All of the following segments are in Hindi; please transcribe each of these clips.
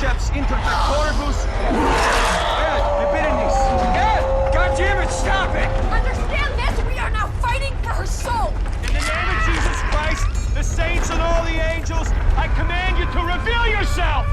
biceps interpectoribus and libidinus. God damn it, stop it! Understand this? We are now fighting for her soul! In the name of Jesus Christ, the saints and all the angels, I command you to reveal yourself!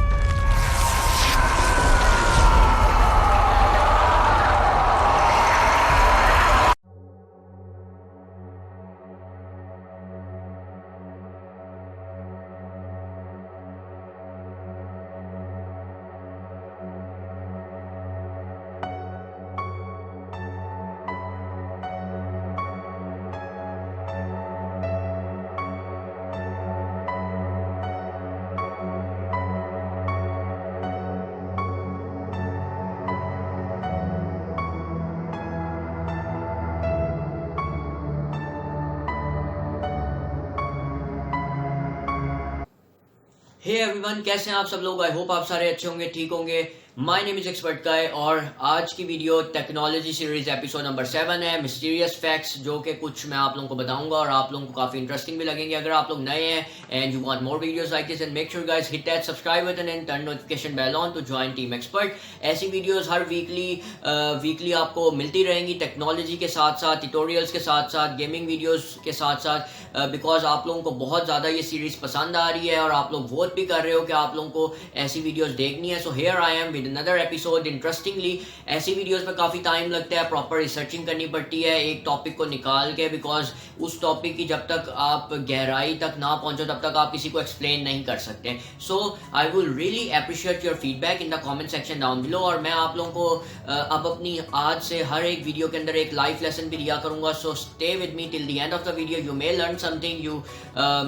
Hey everyone, कैसे हैं आप सब लोग। आई होप आप सारे अच्छे होंगे, ठीक होंगे। माय नेम इज एक्सपर्ट गाय और आज की video technology series episode number 7 है, मिस्टीरियस फैक्ट्स, जो कि कुछ मैं आप लोगों को बताऊंगा और आप लोगों को काफी इंटरेस्टिंग भी लगेंगे। अगर आप लोग नए हैं and you want more videos like this, and make sure guys hit that subscribe button and turn notification bell on to join team expert. ऐसी वीडियोस हर वीकली आपको मिलती रहेंगी, टेक्नोलॉजी के साथ साथ, ट्यूटोरियल्स के साथ साथ, गेमिंग वीडियोस के साथ साथ, बिकॉज आप लोगों को बहुत ज्यादा ये सीरीज पसंद आ रही है और आप लोग वोट भी कर रहे हो कि आप लोगों को ऐसी वीडियोस देखनी है। So here I am with another episode. Interestingly ऐसी वीडियोस में काफी टाइम लगता है, प्रॉपर रिसर्चिंग करनी पड़ती है एक टॉपिक को निकाल के, बिकॉज उस टॉपिक की जब तक आप गहराई तक ना पहुंचो तब तक आप किसी को एक्सप्लेन नहीं कर सकते। So I will really appreciate your feedback in the comment section down below. और मैं आप लोगों को अब अपनी आज से हर एक वीडियो के अंदर एक लाइफ लेसन भी दिया करूंगा। So stay with me till the end of the video. You may learn something, you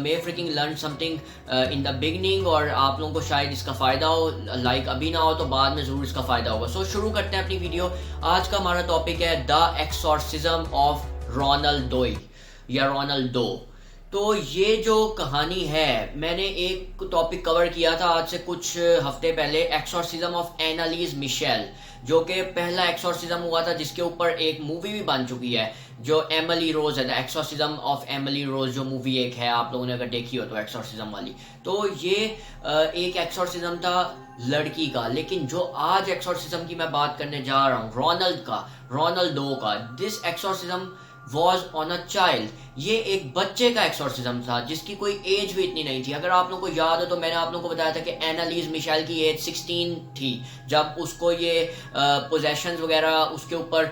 may fricking learn something in the beginning, और आप लोगों को शायद इसका फायदा हो, लाइक अभी ना हो तो बाद में जरूर इसका फायदा होगा। सो शुरू करते हैं अपनी वीडियो। आज का हमारा टॉपिक है द एक्सॉर्सिज्म ऑफ रोनाल्डो या रोनाल्डो। तो ये जो कहानी है, मैंने एक टॉपिक कवर किया था आज से कुछ हफ्ते पहले, एक्सॉर्सिज्म ऑफ एनालीज मिशेल, जो कि पहला एक्सॉर्सिज्म हुआ था जिसके ऊपर एक मूवी भी बन चुकी है, जो एमिली रोज है, द एक्सॉर्सिज्म ऑफ एमिली रोज, जो मूवी एक है, आप लोगों ने अगर देखी हो तो एक्सॉर्सिज्म वाली। तो ये एक एक्सॉर्सिज्म था लड़की का, लेकिन जो आज एक्सॉर्सिज्म की मैं बात करने जा रहा हूँ रोनाल्डो का, this exorcism was on a child. ये एक बच्चे का एक्सॉर्सिज्म था जिसकी कोई एज भी इतनी नहीं थी। अगर आप लोगों को याद हो तो मैंने आप लोगों को बताया था कि एनालीज मिशेल की एज 16 थी जब उसको ये पोजेशंस वगैरह उसके ऊपर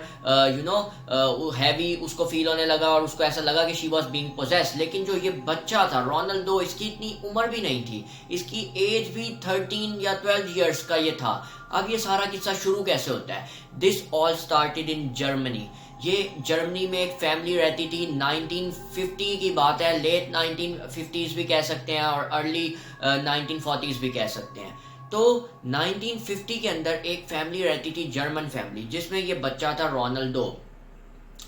हैवी उसको फील होने लगा और उसको ऐसा लगा कि शी वॉज बीइंग पोजेस। लेकिन जो ये बच्चा था रोनाल्डो, इसकी इतनी उम्र भी नहीं थी, इसकी एज भी 13 या 12 ईयर्स का ये था। अब ये सारा किस्सा शुरू कैसे होता है? This all started in Germany. ये जर्मनी में एक फैमिली रहती थी, 1950 की बात है, लेट 1950s भी कह सकते हैं और अर्ली 1940s भी कह सकते हैं। तो 1950 के अंदर एक फैमिली रहती थी, जर्मन फैमिली, जिसमें ये बच्चा था रोनाल्डो।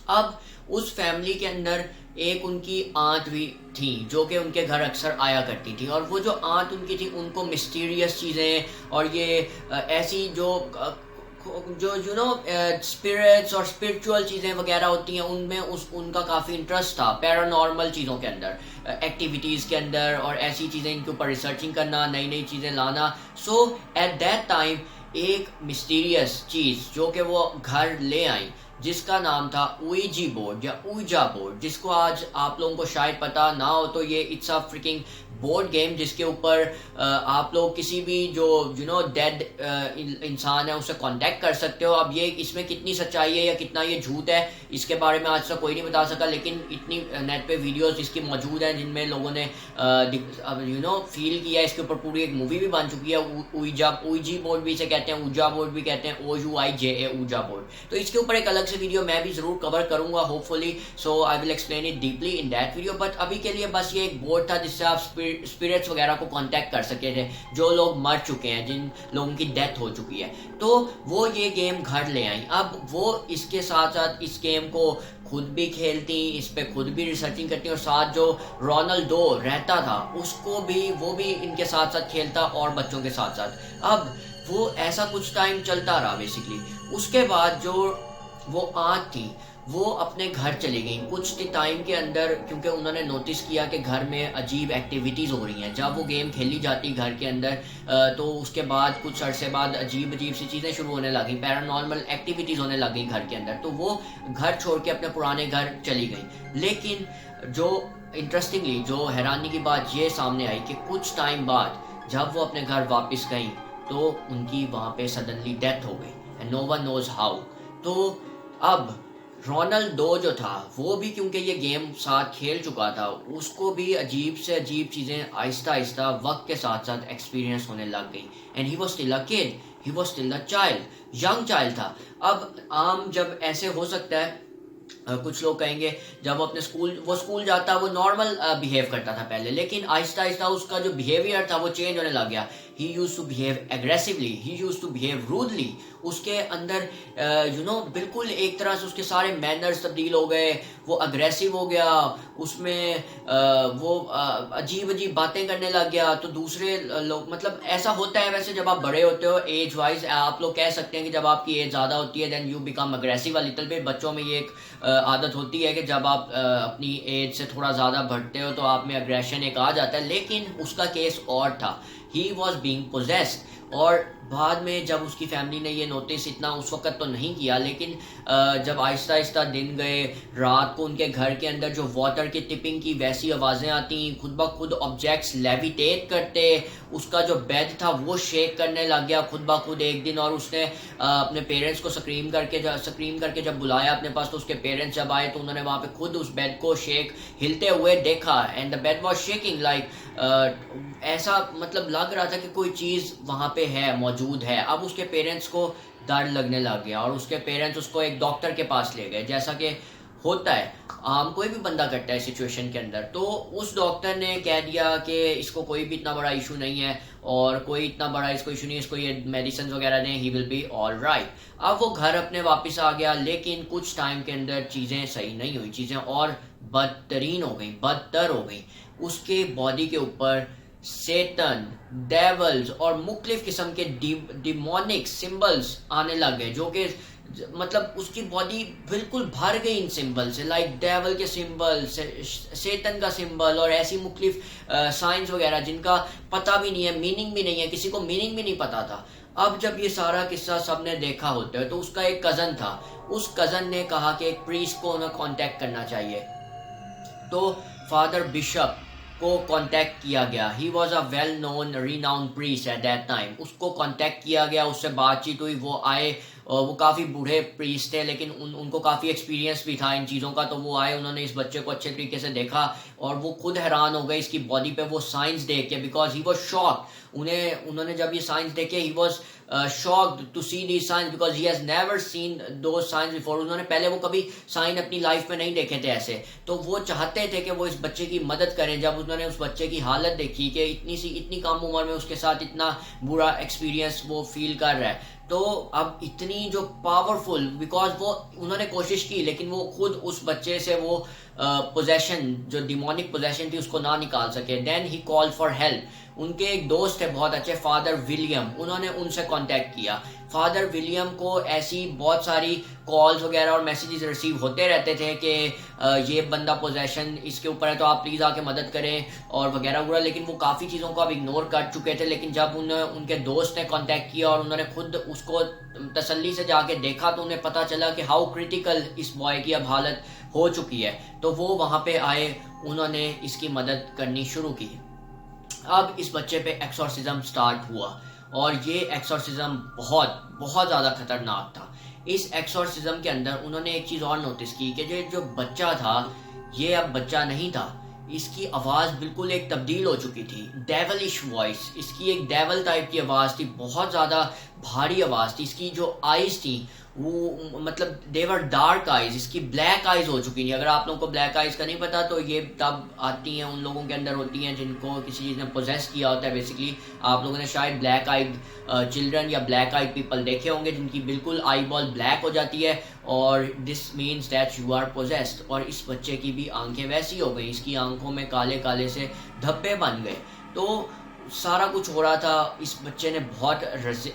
अब उस फैमिली के अंदर एक उनकी आंट भी थी जो कि उनके घर अक्सर आया करती थी, और वो जो आंट उनकी थी उनको मिस्टीरियस चीज़ें और ये ऐसी जो स्पिरिट्स और स्पिरिचुअल चीज़ें वगैरह होती हैं उनमें उनका काफ़ी इंटरेस्ट था, पैरानॉर्मल चीज़ों के अंदर, एक्टिविटीज़ के अंदर, और ऐसी चीज़ें इनके ऊपर रिसर्चिंग करना, नई नई चीज़ें लाना। सो एट दैट टाइम एक मिस्टीरियस चीज़ जो कि वो घर ले आई, जिसका नाम था ऊईजी बोर्ड या ऊजा बोर्ड, जिसको आज आप लोगों को शायद पता ना हो तो ये it's a fricking board game जिसके ऊपर आप लोग किसी भी जो डेड इंसान है उससे कांटेक्ट कर सकते हो। अब ये इसमें कितनी सच्चाई है या कितना ये झूठ है इसके बारे में आज तक कोई नहीं बता सका, लेकिन इतनी नेट पे वीडियोस इसकी मौजूद हैं जिनमें लोगों ने फील किया। इसके ऊपर पूरी एक मूवी भी बन चुकी है, ऊईजी बोर्ड भी इसे कहते हैं, ऊजा बोर्ड भी कहते हैं, OUIJA ऊजा बोर्ड। तो इसके ऊपर एक अलग से वीडियो मैं भी जरूर कवर करूंगा hopefully, so I will explain it deeply in that video. But अभी के लिए बस ये एक बोर्ड था जिससे आप स्पिरिट्स वगैरह को कांटेक्ट कर सके थे, जो लोग मर चुके हैं, जिन लोगों की डेथ हो चुकी है। तो वो ये गेम घर ले आई। अब वो इसके साथ साथ इस गेम को खुद भी खेलती, इस पे खुद भी रिसर्चिंग करती, और साथ जो रोनाल्डो रहता था उसको भी, वो भी इनके साथ साथ खेलता और बच्चों के साथ साथ। अब वो ऐसा कुछ टाइम चलता रहा बेसिकली। उसके बाद जो वो आंट थी वो अपने घर चली गई कुछ टाइम के अंदर, क्योंकि उन्होंने नोटिस किया कि घर में अजीब एक्टिविटीज़ हो रही हैं। जब वो गेम खेली जाती घर के अंदर तो उसके बाद कुछ अरसे बाद अजीब अजीब सी चीज़ें शुरू होने लगी, पैरानॉर्मल एक्टिविटीज़ होने लगी घर के अंदर। तो वो घर छोड़ के अपने पुराने घर चली गई। लेकिन जो इंटरेस्टिंगली जो हैरानी की बात ये सामने आई कि कुछ टाइम बाद जब वो अपने घर वापस गई तो उनकी वहाँ पे सडनली डेथ हो गई and no one knows how. तो अब रोनाल्ड डो जो था वो भी, क्योंकि ये गेम साथ खेल चुका था, उसको भी अजीब से अजीब चीज़ें आहिस्ता आहिस्ता वक्त के साथ साथ एक्सपीरियंस होने लग गई। And he was still a kid, he was still a child, young child था। अब आम जब ऐसे हो सकता है कुछ लोग कहेंगे जब अपने स्कूल जाता वो नॉर्मल बिहेव करता था पहले, लेकिन आहिस्ता आहिस्ता उसका जो बिहेवियर था वो चेंज होने लग गया। He used to behave aggressively, he used to behave rudely. उसके अंदर बिल्कुल एक तरह से उसके सारे मैनर्स तब्दील हो गए, वो अग्रेसिव हो गया, उसमें वो अजीब अजीब बातें करने लग गया। तो दूसरे लोग, मतलब ऐसा होता है वैसे जब आप बड़े होते हो एज वाइज, आप लोग कह सकते हैं कि जब आपकी एज ज़्यादा होती है then you become aggressive a little bit. बच्चों में ये एक आदत होती है कि जब आप अपनी एज से थोड़ा ज़्यादा बढ़ते हो तो आप में अग्रेशन एक आ जाता है। लेकिन उसका केस और था, ही वॉज बींग पोजेस्ड। और बाद में जब उसकी फैमिली ने ये नोटिस इतना उस वक्त तो नहीं किया, लेकिन जब आहिस्ता आहिस्ता दिन गए, रात को उनके घर के अंदर जो वाटर की टिपिंग की वैसी आवाज़ें आती, खुद ब खुद ऑब्जेक्ट्स लेविटेट करते, उसका जो बेड था वो शेक करने लग गया खुद ब खुद एक दिन। और उसने अपने पेरेंट्स को स्क्रीम करके जब बुलाया अपने पास, तो उसके पेरेंट्स जब आए तो उन्होंने वहाँ पे खुद उस बेड को हिलते हुए देखा and the bed was shaking like, ऐसा मतलब लग रहा था कि कोई चीज़ वहाँ पे है, मौजूद है। अब उसके पेरेंट्स को डर लगने लग गया और उसके पेरेंट्स उसको एक डॉक्टर के पास ले गए, जैसा कि होता है आम कोई भी बंदा करता है सिचुएशन के अंदर। तो उस डॉक्टर ने कह दिया कि इसको कोई भी इतना बड़ा इशू नहीं है और कोई इतना बड़ा इसको इशू नहीं, इसको ये मेडिसिन वगैरह दें, he will be all right. अब वो घर अपने वापस आ गया, लेकिन कुछ टाइम के अंदर चीज़ें सही नहीं हुई, चीज़ें और बदतरीन हो गई, बदतर हो गई। उसके बॉडी के ऊपर सेटन, डेवल्स और मुख्तलिफ किस्म के डिमोनिक सिंबल्स आने लग गए, जो कि मतलब उसकी बॉडी बिल्कुल भर गई इन सिंबल से, लाइक डेवल के सिंबल, सेटन का सिंबल और ऐसी मुख्तलिफ साइंस वगैरह जिनका पता भी नहीं है, मीनिंग भी नहीं है, किसी को मीनिंग भी नहीं पता था। अब जब ये सारा किस्सा सबने देखा होता है तो उसका एक कज़न था, उस कज़न ने कहा कि एक प्रीस्ट को उन्हें कांटेक्ट करना चाहिए। तो फादर बिशप को कांटेक्ट किया गया। He was a well known renowned priest at that time. उसको कांटेक्ट किया गया, उससे बातचीत हुई, वो आए, वो काफ़ी बूढ़े प्रीस्ट थे लेकिन उनको काफ़ी एक्सपीरियंस भी था इन चीज़ों का। तो वो आए, उन्होंने इस बच्चे को अच्छे तरीके से देखा और वो खुद हैरान हो गए इसकी बॉडी पे वो साइंस देख के, बिकॉज ही वॉज शॉक्ड। उन्होंने जब ये साइंस देखे, he was shocked to see the science because he has never seen the science before. उन्होंने पहले वो कभी साइन अपनी लाइफ में नहीं देखे थे ऐसे। तो वो चाहते थे कि वो इस बच्चे की मदद करें। जब उन्होंने उस बच्चे की हालत देखी कि इतनी कम उम्र में उसके साथ इतना बुरा एक्सपीरियंस वो फील कर रहा है, तो अब इतनी जो पावरफुल, बिकॉज वो उन्होंने कोशिश की लेकिन वो खुद उस बच्चे से वो पोजेशन, जो डिमोनिक पोजेशन थी, उसको ना निकाल सके। Then he call for help. उनके एक दोस्त थे बहुत अच्छे, फादर विलियम, उन्होंने उनसे कांटेक्ट किया। फादर विलियम को ऐसी बहुत सारी कॉल्स वगैरह और मैसेजेस रिसीव होते रहते थे कि ये बंदा पोजेशन इसके ऊपर है तो आप प्लीज़ आके मदद करें और वगैरह वगैरह, लेकिन वो काफ़ी चीज़ों को अब इग्नोर कर चुके थे। लेकिन जब उनके दोस्त ने कांटेक्ट किया और उन्होंने खुद उसको तसल्ली से जाके देखा तो उन्हें पता चला कि हाउ क्रिटिकल इस बॉय की अब हालत हो चुकी है। तो वो वहाँ पे आए, उन्होंने इसकी मदद करनी शुरू की। अब इस बच्चे पे एक्सोर्सिज्म स्टार्ट हुआ और ये एक्सोर्सिज्म बहुत बहुत ज़्यादा खतरनाक था। इस एक्सोर्सिज्म के अंदर उन्होंने एक चीज़ और नोटिस की कि जो बच्चा था ये अब बच्चा नहीं था, इसकी आवाज़ बिल्कुल एक तब्दील हो चुकी थी, डेवलिश वॉइस। इसकी एक डेवल टाइप की आवाज़ थी, बहुत ज़्यादा भारी आवाज़ थी। इसकी जो आइज़ थी वो मतलब देवर डार्क आइज, इसकी ब्लैक आइज हो चुकी थी। अगर आप लोगों को ब्लैक आइज का नहीं पता तो ये तब आती हैं, उन लोगों के अंदर होती हैं जिनको किसी चीज़ ने पोजेस किया होता है। बेसिकली आप लोगों ने शायद ब्लैक आइड चिल्ड्रन या ब्लैक आइड पीपल देखे होंगे जिनकी बिल्कुल आई बॉल ब्लैक हो जाती है और this means that you are possessed. और इस बच्चे की भी आंखें वैसी हो गई, इसकी आंखों में काले काले से धब्बे बन गए। तो सारा कुछ हो रहा था। इस बच्चे ने बहुत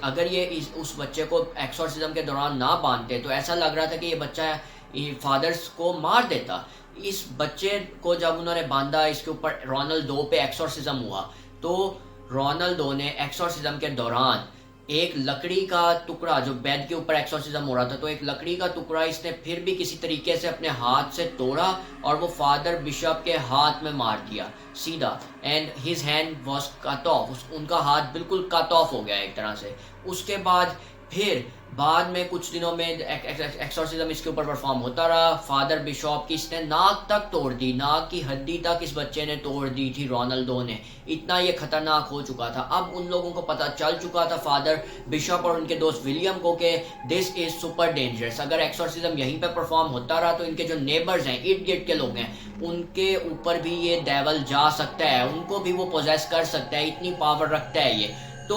अगर ये उस बच्चे को एक्सोर्सिज्म के दौरान ना बांधते तो ऐसा लग रहा था कि ये बच्चा फादर्स को मार देता। इस बच्चे को जब उन्होंने बांधा, इसके ऊपर रोनाल्डो पे एक्सोर्सिज्म हुआ, तो रोनाल्डो ने एक्सोर्सिज्म के दौरान एक लकड़ी का टुकड़ा, जो बेड के ऊपर एक्सोर्सिज्म हो रहा था, तो एक लकड़ी का टुकड़ा इसने फिर भी किसी तरीके से अपने हाथ से तोड़ा और वो फादर बिशप के हाथ में मार दिया सीधा, and his hand was cut off, उनका हाथ बिल्कुल कट ऑफ हो गया एक तरह से। उसके बाद फिर बाद में कुछ दिनों में एक्सोर्सिज्म इसके ऊपर परफॉर्म होता रहा। फादर बिशॉप की इसने नाक तक तोड़ दी, नाक की हड्डी तक इस बच्चे ने तोड़ दी थी रोनाल्डो ने, इतना ये खतरनाक हो चुका था। अब उन लोगों को पता चल चुका था, फादर बिशॉप और उनके दोस्त विलियम को, कि दिस इज सुपर डेंजरस। अगर एक्सोर्सिज्म यहीं पे परफॉर्म होता रहा तो इनके जो नेबर्स हैं, इर्द गिर्द के लोग हैं, उनके ऊपर भी ये डेविल जा सकता है, उनको भी वो पोजेस कर सकता है, इतनी पावर रखता है ये। तो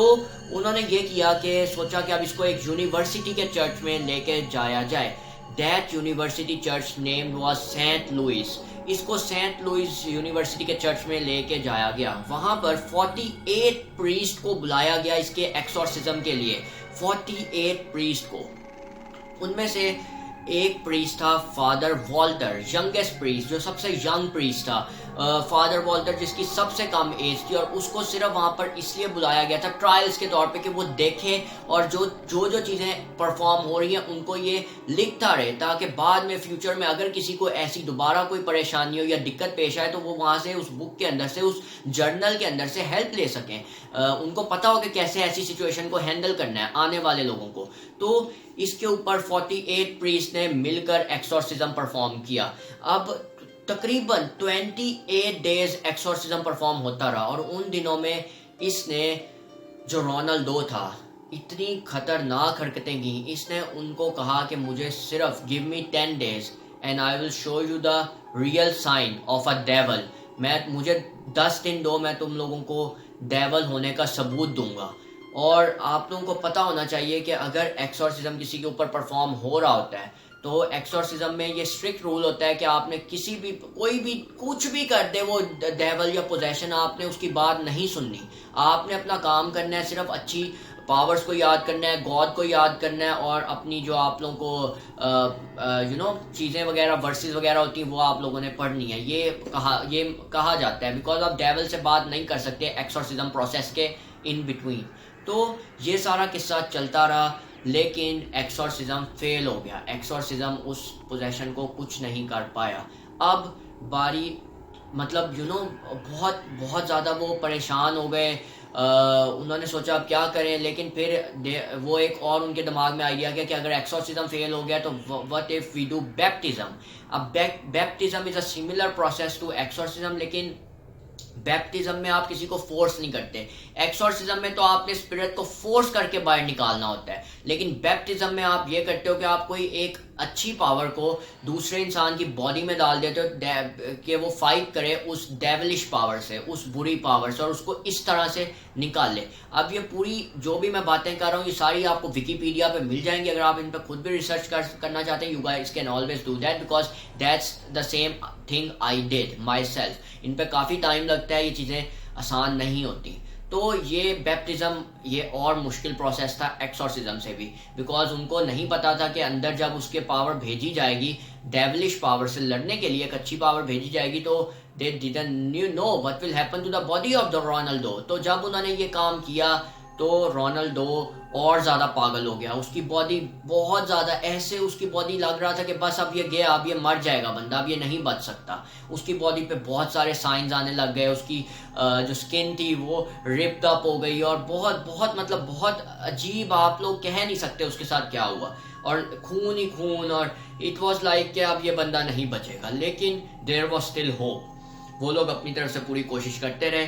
उन्होंने ये किया कि सोचा कि अब इसको एक यूनिवर्सिटी के चर्च में लेके जाया जाए। That university church name was Saint Louis. इसको सेंट लुइस यूनिवर्सिटी के चर्च में लेके जाया गया। वहां पर 48 प्रीस्ट को बुलाया गया इसके एक्सोर्सिज्म के लिए, 48 प्रीस्ट को। उनमें से एक प्रीस्ट था फादर वॉल्टर, यंगेस्ट प्रीस्ट, जो सबसे यंग प्रीस्ट था। फादर वॉल्टर जिसकी सबसे कम एज थी, और उसको सिर्फ वहां पर इसलिए बुलाया गया था ट्रायल्स के तौर पे कि वो देखे और जो चीजें परफॉर्म हो रही हैं उनको ये लिखता रहे, ताकि बाद में फ्यूचर में अगर किसी को ऐसी दोबारा कोई परेशानी हो या दिक्कत पेश आए तो वो वहां से उस बुक के अंदर से, उस जर्नल के अंदर से हेल्प ले सकें। उनको पता हो कि कैसे ऐसी सिचुएशन को हैंडल करना है आने वाले लोगों को। तो इसके ऊपर 48 प्रीस्ट ने मिलकर एक्सोर्सिज्म परफॉर्म किया। अब तकरीबन 28 डेज एक्सोर्सिज्म परफॉर्म होता रहा, और उन दिनों में इसने, जो रोनाल्डो था, इतनी खतरनाक हरकतें की। इसने उनको कहा कि मुझे सिर्फ give me 10 days and I will show you the real sign of a devil. मुझे 10 दिन दो, मैं तुम लोगों को डेविल होने का सबूत दूंगा। और आप लोगों को पता होना चाहिए कि अगर एक्सोर्सिज्म किसी के ऊपर परफॉर्म हो रहा होता है तो एक्सोर्सिज्म में ये स्ट्रिक्ट रूल होता है कि आपने किसी भी, कोई भी कुछ भी कर दे वो डेविल या पोजेशन, आपने उसकी बात नहीं सुननी। आपने अपना काम करना है, सिर्फ अच्छी पावर्स को याद करना है, गॉड को याद करना है, और अपनी जो आप लोगों को चीज़ें वगैरह, वर्सेस वगैरह होती हैं, वो आप लोगों ने पढ़नी है। ये कहा जाता है, बिकॉज आप डेविल से बात नहीं कर सकते एक्सोर्सिज्म प्रोसेस के इन बिटवीन। तो ये सारा किस्सा चलता रहा, लेकिन एक्सोर्सिज्म फेल हो गया। एक्सोर्सिज्म उस पोजेशन को कुछ नहीं कर पाया। अब बारी, मतलब बहुत बहुत ज़्यादा वो परेशान हो गए। उन्होंने सोचा अब क्या करें, लेकिन फिर वो एक और उनके दिमाग में आइडिया गया कि अगर एक्सोर्सिज्म फेल हो गया तो what if we do baptism. अब baptism is a similar process to exorcism, लेकिन बैप्टिज्म में आप किसी को फोर्स नहीं करते। एक्सोर्सिज्म में तो आपने स्पिरिट को फोर्स करके बाहर निकालना होता है, लेकिन बैप्टिज्म में आप ये करते हो कि आप कोई एक अच्छी पावर को दूसरे इंसान की बॉडी में डाल देते हो कि वो फाइट करे उस डेविलिश पावर से, उस बुरी पावर से, और उसको इस तरह से निकाल ले। अब ये पूरी जो भी मैं बातें कर रहा हूँ, ये सारी आपको विकीपीडिया पे मिल जाएंगी। अगर आप इन पर खुद भी रिसर्च करना चाहते हैं, you guys can always do that, because that's the same thing I did myself. इन पर काफ़ी टाइम लगता है, ये चीज़ें आसान नहीं होती। तो ये बैप्टिज्म ये और मुश्किल प्रोसेस था एक्सोर्सिज्म से भी, बिकॉज उनको नहीं पता था कि अंदर जब उसके पावर भेजी जाएगी, डेविलिश पावर से लड़ने के लिए एक अच्छी पावर भेजी जाएगी, तो they didn't know what will happen to the body of the Ronaldo. तो जब उन्होंने ये काम किया तो रोनाल्डो और ज़्यादा पागल हो गया। उसकी बॉडी बहुत ज़्यादा, ऐसे उसकी बॉडी लग रहा था कि बस अब ये गया, अब ये मर जाएगा बंदा, अब ये नहीं बच सकता। उसकी बॉडी पे बहुत सारे साइंस आने लग गए। उसकी जो स्किन थी वो रिप्ड अप हो गई, और बहुत अजीब, आप लोग कह नहीं सकते उसके साथ क्या हुआ, और खून ही खून, और इट वॉज लाइक कि अब ये बंदा नहीं बचेगा। लेकिन देयर वॉज स्टिल होप। वो लोग अपनी तरफ से पूरी कोशिश करते रहे।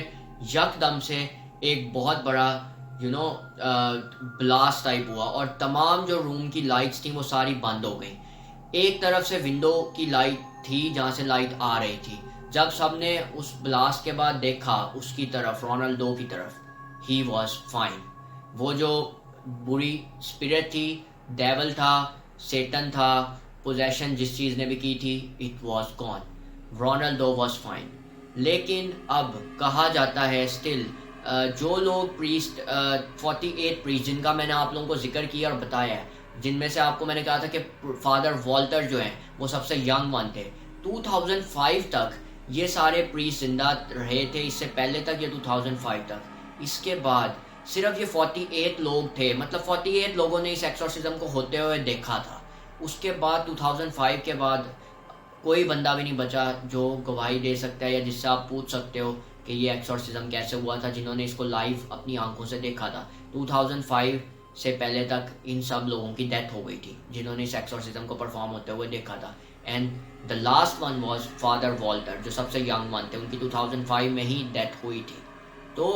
यकदम से एक बहुत बड़ा ब्लास्ट टाइप हुआ, और तमाम जो रूम की लाइट्स थी वो सारी बंद हो गई। एक तरफ से विंडो की लाइट थी जहाँ से लाइट आ रही थी। जब सबने उस ब्लास्ट के बाद देखा उसकी तरफ, रोनाल्डो की तरफ, ही वॉज फाइन। वो जो बुरी स्पिरिट थी, डेविल था, सेटन था, पोजेशन जिस चीज़ ने भी की थी, it was gone. Ronaldo was fine. लेकिन अब कहा जाता है स्टिल, जो लोग प्रीस्ट 48 प्रीस्ट जिनका मैंने आप लोगों को जिक्र किया और बताया है, जिनमें से आपको मैंने कहा था कि फादर वॉल्टर जो हैं वो सबसे यंग वन थे। 2005 तक ये सारे प्रीस्ट जिंदा रहे थे, इससे पहले तक ये 2005 तक। इसके बाद सिर्फ ये 48 लोग थे, मतलब 48 लोगों ने इस एक्सोर्सिज्म को होते हुए देखा था। उसके बाद 2005 के बाद कोई बंदा भी नहीं बचा जो गवाही दे सकता है या जिससे आप पूछ सकते हो कि ये एक्सोर्सिज्म कैसे हुआ था, जिन्होंने इसको लाइव अपनी आंखों से देखा था। 2005 से पहले तक इन सब लोगों की डेथ हो गई थी जिन्होंने इस एक्सोर्सिज्म को परफॉर्म होते हुए देखा था। And the last one was father Walter, जो सबसे यंग वन थे, उनकी 2005 में ही डेथ हुई थी। तो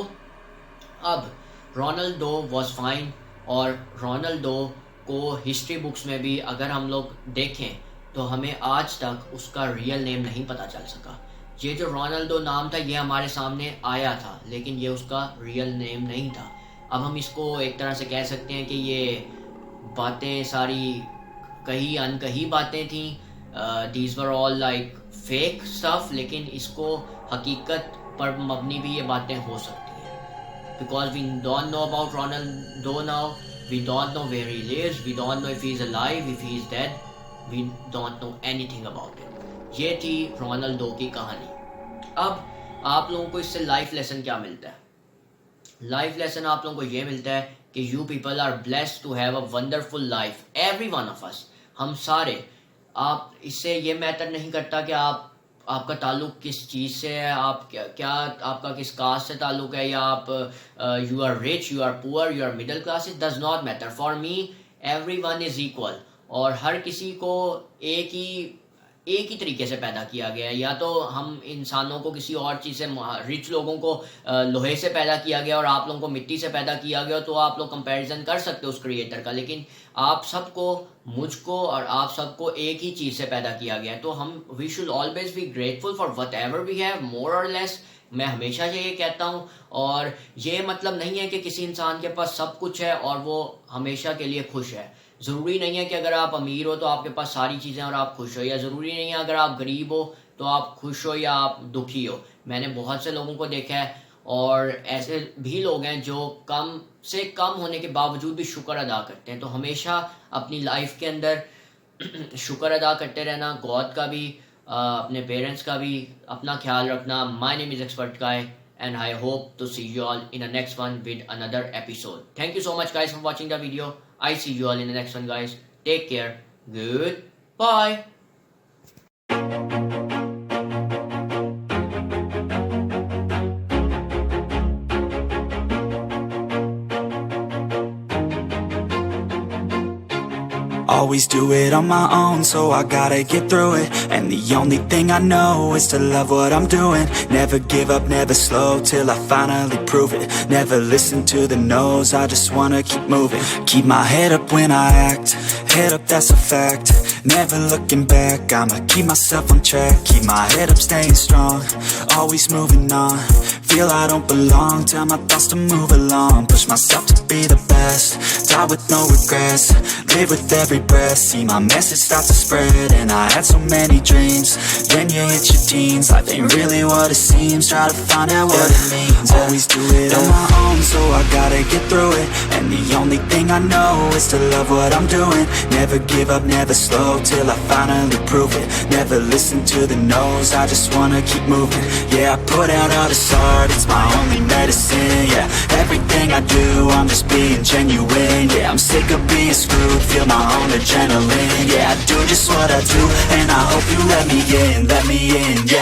अब रोनाल्डो वाज फाइन, और रोनाल्डो को हिस्ट्री बुक्स में भी अगर हम लोग देखें तो हमें आज तक उसका रियल नेम नहीं पता चल सका। ये जो रोनाल्डो नाम था ये हमारे सामने आया था, लेकिन ये उसका रियल नेम नहीं था। अब हम इसको एक तरह से कह सकते हैं कि ये बातें सारी कही अनकही बातें थी, these were all like fake stuff, लेकिन इसको हकीकत पर मबनी भी ये बातें हो सकती हैं। Because we don't know about Ronaldo now, we don't know where he lives, we don't know if he is alive, if he is dead, we don't know anything about it. ये थी रोनाल्डो की कहानी। अब आप लोगों को इससे लाइफ लेसन क्या मिलता है? लाइफ लेसन आप लोगों को ये मिलता है कि you people are blessed to have a wonderful life, every one of us, हम सारे। आप इससे ये मैटर नहीं करता कि आपका ताल्लुक किस चीज़ से है, आप क्या आपका किस कास्ट से ताल्लुक है, या आप you are rich, you are poor, you are middle class, it does not matter. For me every one is equal, और हर किसी को एक ही तरीके से पैदा किया गया है। या तो हम इंसानों को किसी और चीज़ से, रिच लोगों को लोहे से पैदा किया गया और आप लोगों को मिट्टी से पैदा किया गया, तो आप लोग कंपैरिजन कर सकते हो उस क्रिएटर का, लेकिन आप सबको, मुझको और आप सबको एक ही चीज़ से पैदा किया गया है। तो हम we should always be grateful for whatever we have, more or less. मैं हमेशा ये कहता हूँ, और ये मतलब नहीं है कि किसी इंसान के पास सब कुछ है और वो हमेशा के लिए खुश है। ज़रूरी नहीं है कि अगर आप अमीर हो तो आपके पास सारी चीज़ें और आप खुश हो, या ज़रूरी नहीं है अगर आप गरीब हो तो आप खुश हो या आप दुखी हो। मैंने बहुत से लोगों को देखा है, और ऐसे भी लोग हैं जो कम से कम होने के बावजूद भी शुक्र अदा करते हैं। तो हमेशा अपनी लाइफ के अंदर शुक्र अदा करते रहना, गॉड का भी, अपने पेरेंट्स का भी, अपना ख्याल रखना। My name is expert guy, and I hope to see you all in the next one with another episode. Thank you so much guys for watching the video. I see you all in the next one guys. Take care. Goodbye. Always do it on my own, so I gotta get through it. And the only thing I know is to love what I'm doing. Never give up, never slow, till I finally prove it. Never listen to the no's, I just wanna keep moving. Keep my head up when I act, head up, that's a fact. Never looking back, I'ma keep myself on track. Keep my head up, staying strong, always moving on. Feel I don't belong, tell my thoughts to move along. Push myself to be the best, die with no regrets. Live with every breath, see my message start to spread. And I had so many dreams, then you hit your teens. Life ain't really what it seems, try to find out what it means. Always do it on my own, so I gotta get through it. And the only thing I know is to love what I'm doing. Never give up, never slow, till I finally prove it. Never listen to the no's, I just wanna keep moving. Yeah, I put out all this art, it's my only medicine. Yeah, everything I do, I'm just being genuine. Yeah, I'm sick of being screwed, feel my own adrenaline. Yeah, I do just what I do, and I hope you let me in, yeah.